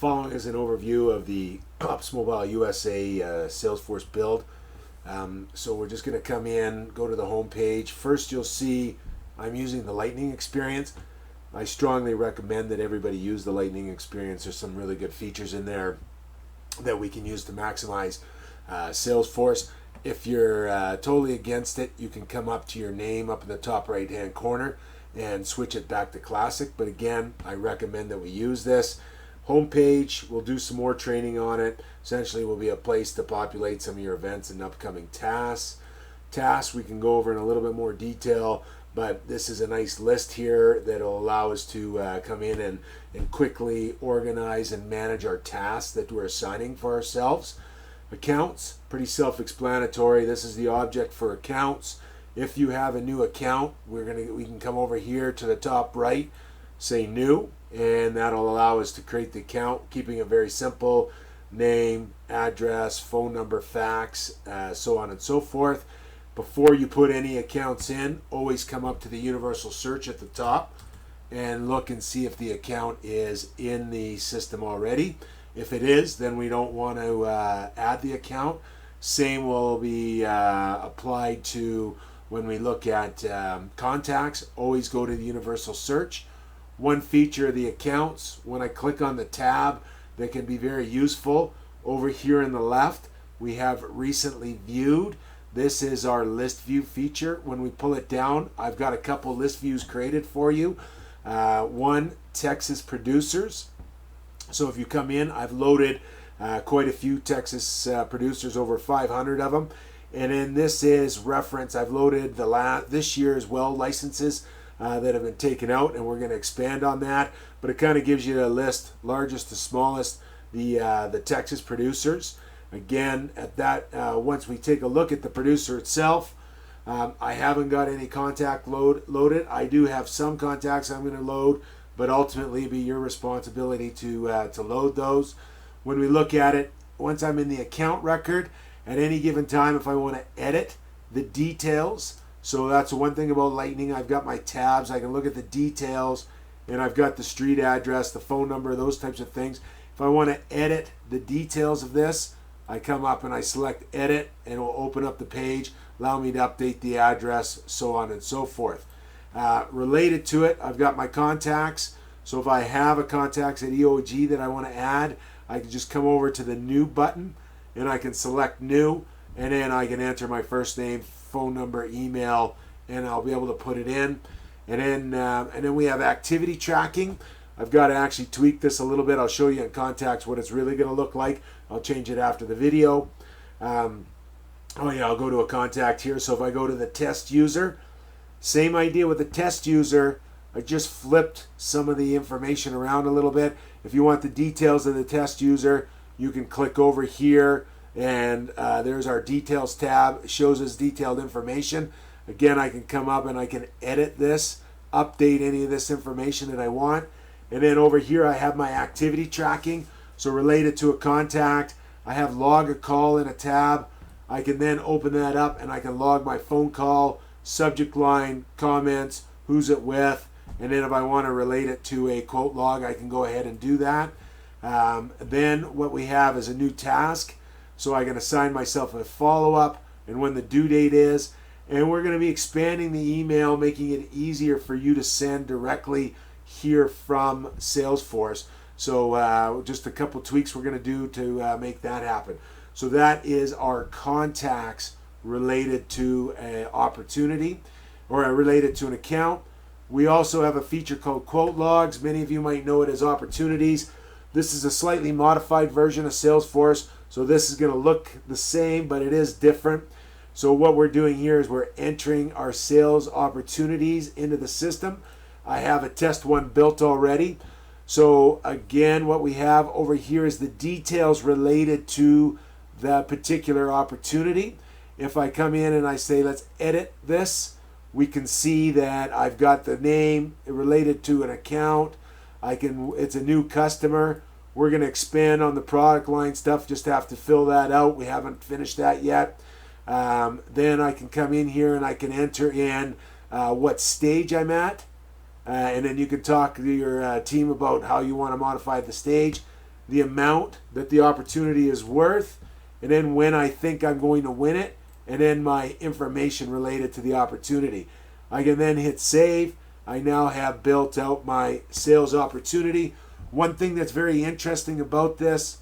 following is an overview of the Ops Mobile USA Salesforce build. So we're just going to come in, go to the home page. First you'll see I'm using the Lightning experience. I strongly recommend that everybody use the Lightning experience. There's some really good features in there that we can use to maximize Salesforce. If you're totally against it, you can come up to your name up in the top right hand corner and switch it back to classic. But again, I recommend that we use this. Homepage, we'll do some more training on it. Essentially will be a place to populate some of your events and upcoming tasks. Tasks we can go over in a little bit more detail, but this is a nice list here that will allow us to come in and quickly organize and manage our tasks that we're assigning for ourselves. Accounts, pretty self-explanatory. This is the object for accounts. If you have a new account, we can come over here to the top right, say new, and that'll allow us to create the account, keeping it very simple. Name, address, phone number, fax, so on and so forth. Before you put any accounts in, always come up to the universal search at the top and look and see if the account is in the system already. If it is, then we don't want to add the account. Same will be applied to when we look at contacts. Always go to the universal search. One feature of the accounts, when I click on the tab, that can be very useful. Over here in the left, we have recently viewed. This is our list view feature. When we pull it down, I've got a couple list views created for you. One, Texas producers. So if you come in, I've loaded quite a few Texas producers, over 500 of them. And then this is reference. I've loaded this year as well licenses that have been taken out, and we're going to expand on that. But it kind of gives you a list, largest to smallest, the Texas producers. Again, at that once we take a look at the producer itself, I haven't got any contact loaded. I do have some contacts I'm going to load, but ultimately it'll be your responsibility to load those. When we look at it, once I'm in the account record, at any given time, if I want to edit the details, so that's one thing about Lightning. I've got my tabs. I can look at the details, and I've got the street address, the phone number, those types of things. If I want to edit the details of this, I come up and I select edit, and it will open up the page, allow me to update the address, so on and so forth. Related to it, I've got my contacts. So if I have a contacts at EOG that I want to add, I can just come over to the new button and I can select new, and then I can enter my first name, phone number, email, and I'll be able to put it in. And then we have activity tracking. I've got to actually tweak this a little bit. I'll show you in contacts what it's really going to look like. I'll change it after the video. I'll go to a contact here. So if I go to the test user, same idea with the test user. I just flipped some of the information around a little bit. If you want the details of the test user, you can click over here, and there's our details tab. It shows us detailed information. Again, I can come up and I can edit this, update any of this information that I want. And then over here I have my activity tracking. So related to a contact, I have log a call in a tab. I can then open that up and I can log my phone call, subject line, comments, who's it with, and then if I want to relate it to a quote log, I can go ahead and do that. Then what we have is a new task. So I can assign myself a follow-up and when the due date is. And we're going to be expanding the email, making it easier for you to send directly here from Salesforce. So just a couple tweaks we're going to do to make that happen. So that is our contacts related to an opportunity or related to an account. We also have a feature called quote logs. Many of you might know it as opportunities. This is a slightly modified version of Salesforce. So this is going to look the same, but it is different. So what we're doing here is we're entering our sales opportunities into the system. I have a test one built already. So again, what we have over here is the details related to the particular opportunity. If I come in and I say, let's edit this, we can see that I've got the name related to an account. It's a new customer. We're going to expand on the product line stuff, just have to fill that out. We haven't finished that yet. Then I can come in here and I can enter in what stage I'm at. And then you can talk to your team about how you want to modify the stage. the amount that the opportunity is worth, and then when I think I'm going to win it, and then my information related to the opportunity. I can then hit save. I now have built out my sales opportunity. One thing that's very interesting about this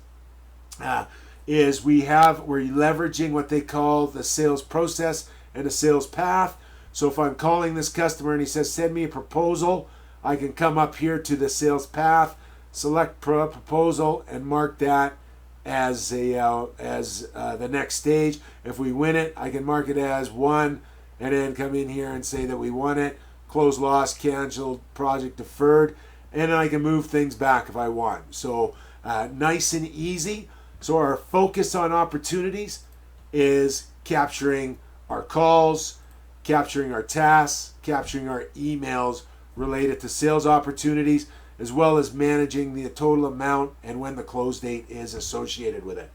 is we're leveraging what they call the sales process and the sales path. So if I'm calling this customer and he says, send me a proposal, I can come up here to the sales path, select proposal, and mark that as the next stage. If we win it, I can mark it as won, and then come in here and say that we won it, close, lost, canceled, project deferred, and then I can move things back if I want. So nice and easy. So our focus on opportunities is capturing our calls, capturing our tasks, capturing our emails related to sales opportunities, as well as managing the total amount and when the close date is associated with it.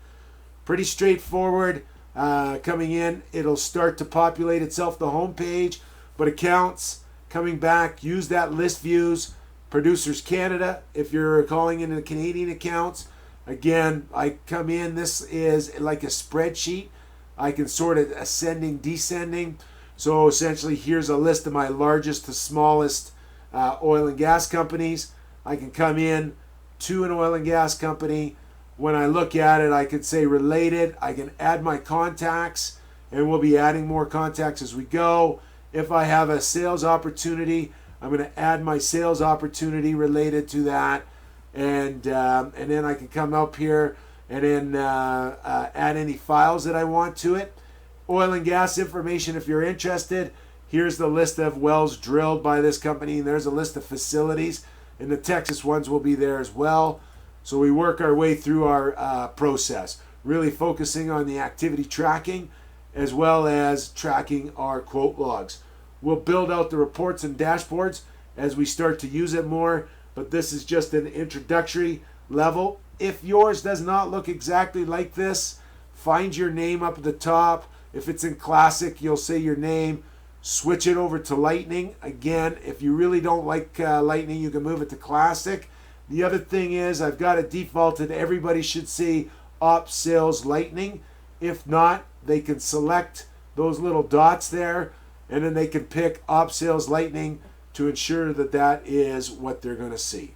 Pretty straightforward. Coming in, it'll start to populate itself, the home page, but accounts coming back, use that list views, Producers Canada, if you're calling into the Canadian accounts. Again, I come in, this is like a spreadsheet. I can sort it ascending, descending. So essentially, here's a list of my largest to smallest oil and gas companies. I can come in to an oil and gas company. When I look at it, I can say related. I can add my contacts, and we'll be adding more contacts as we go. If I have a sales opportunity, I'm going to add my sales opportunity related to that. And then I can come up here and then add any files that I want to it. Oil and gas information, if you're interested, here's the list of wells drilled by this company, and there's a list of facilities, and the Texas ones will be there as well. So we work our way through our process, really focusing on the activity tracking as well as tracking our quote logs. We'll build out the reports and dashboards as we start to use it more, but this is just an introductory level. If yours does not look exactly like this, find your name up at the top. If it's in Classic, you'll say your name. Switch it over to Lightning. Again, if you really don't like Lightning, you can move it to Classic. The other thing is I've got it defaulted. Everybody should see Ops Sales Lightning. If not, they can select those little dots there, and then they can pick Ops Sales Lightning to ensure that that is what they're going to see.